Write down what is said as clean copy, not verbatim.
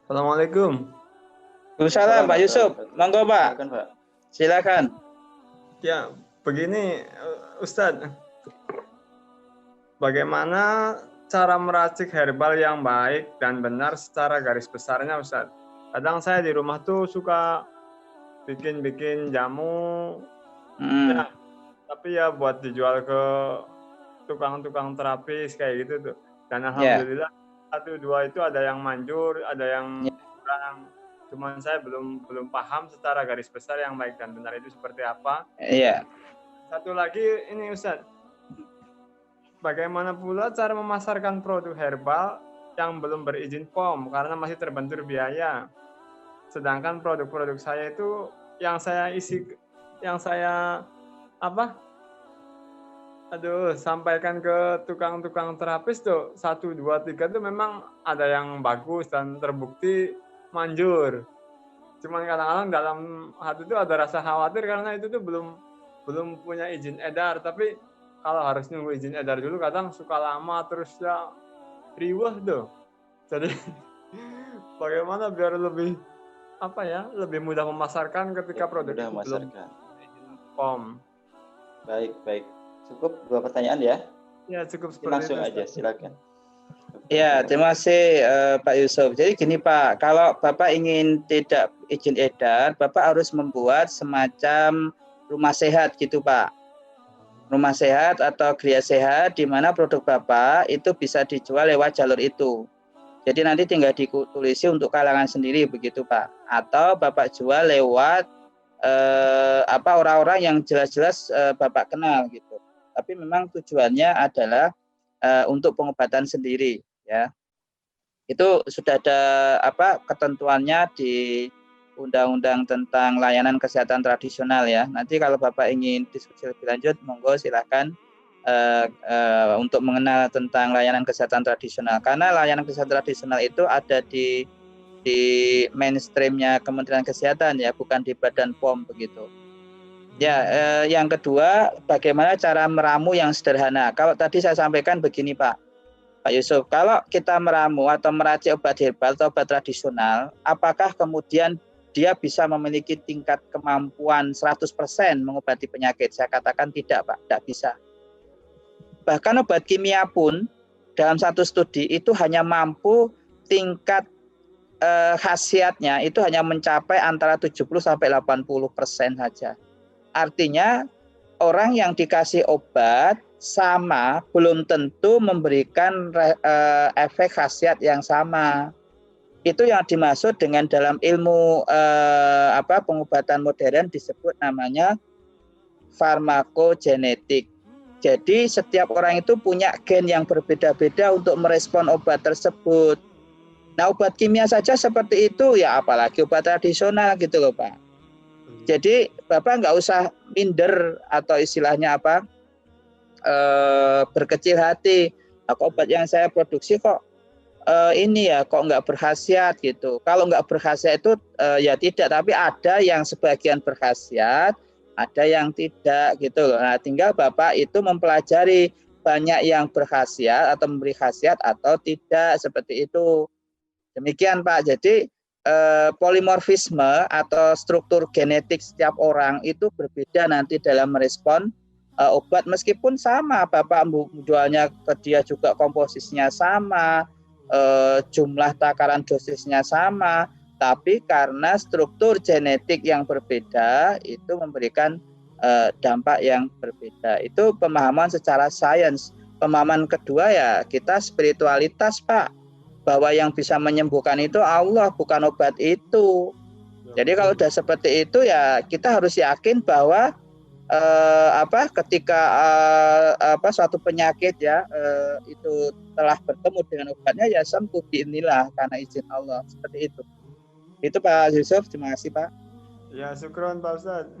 Assalamualaikum. Waalaikumsalam Pak Yusuf. Monggo Pak. Silakan Pak. Silakan. Ya, begini Ustadz, bagaimana cara meracik herbal yang baik dan benar secara garis besarnya Ustadz? Kadang saya di rumah tuh suka bikin jamu, ya, tapi ya buat dijual ke tukang-tukang terapis kayak gitu tuh. Dan alhamdulillah satu dua itu ada yang manjur, ada yang kurang. Cuman saya belum paham secara garis besar yang baik dan benar itu seperti apa. Iya. Satu lagi ini Ustadz, bagaimana pula cara memasarkan produk herbal yang belum berizin POM karena masih terbentur biaya. Sedangkan produk-produk saya itu yang saya sampaikan ke tukang-tukang terapis tuh 1, 2, 3 tuh memang ada yang bagus dan terbukti manjur. Cuman kadang-kadang dalam hati itu ada rasa khawatir karena itu tuh belum punya izin edar. Tapi kalau harus nunggu izin edar dulu kadang suka lama terus ya riweh tuh. Jadi bagaimana biar lebih mudah memasarkan ketika produk itu belum izin POM. Baik. Cukup 2 pertanyaan ya? Ya, cukup seperti langsung itu. Aja, silakan. Ya, terima kasih Pak Yusuf. Jadi gini Pak, kalau Bapak ingin tidak izin edar, Bapak harus membuat semacam rumah sehat gitu Pak. Rumah sehat atau geria sehat di mana produk Bapak itu bisa dijual lewat jalur itu. Jadi nanti tinggal ditulisi untuk kalangan sendiri begitu Pak. Atau Bapak jual lewat orang-orang yang jelas-jelas Bapak kenal gitu. Tapi memang tujuannya adalah untuk pengobatan sendiri ya. Itu sudah ada ketentuannya di Undang-Undang tentang Layanan Kesehatan Tradisional ya. Nanti kalau Bapak ingin diskusi lebih lanjut, monggo silakan untuk mengenal tentang layanan kesehatan tradisional. Karena layanan kesehatan tradisional itu ada di mainstreamnya Kementerian Kesehatan ya, bukan di Badan POM begitu. Ya, yang kedua, bagaimana cara meramu yang sederhana. Kalau tadi saya sampaikan begini Pak Yusuf, kalau kita meramu atau meracik obat herbal atau obat tradisional, apakah kemudian dia bisa memiliki tingkat kemampuan 100% mengobati penyakit? Saya katakan tidak Pak, tidak bisa. Bahkan obat kimia pun dalam satu studi itu hanya mampu tingkat khasiatnya itu hanya mencapai antara 70-80% saja. Artinya orang yang dikasih obat sama belum tentu memberikan efek khasiat yang sama. Itu yang dimaksud dengan dalam ilmu pengobatan modern disebut namanya farmakogenetik. Jadi setiap orang itu punya gen yang berbeda-beda untuk merespon obat tersebut. Nah, obat kimia saja seperti itu ya, apalagi obat tradisional gitu loh Pak. Jadi Bapak nggak usah minder atau istilahnya berkecil hati. Obat yang saya produksi kok kok nggak berkhasiat gitu. Kalau nggak berkhasiat itu ya tidak, tapi ada yang sebagian berkhasiat, ada yang tidak gitu loh. Nah, tinggal Bapak itu mempelajari banyak yang berkhasiat atau memberi khasiat atau tidak, seperti itu. Demikian Pak. Jadi polimorfisme atau struktur genetik setiap orang itu berbeda nanti dalam merespon obat, meskipun sama Bapak jualnya ke dia juga komposisinya sama, jumlah takaran dosisnya sama, tapi karena struktur genetik yang berbeda itu memberikan dampak yang berbeda. Itu pemahaman secara sains. Pemahaman kedua ya kita spiritualitas Pak, bahwa yang bisa menyembuhkan itu Allah, bukan obat itu. Jadi kalau sudah seperti itu ya kita harus yakin bahwa ketika suatu penyakit ya itu telah bertemu dengan obatnya ya sembuh biidznillah karena izin Allah, seperti itu. Itu Pak Yusuf, terima kasih Pak. Ya, syukron Pak Ustadz.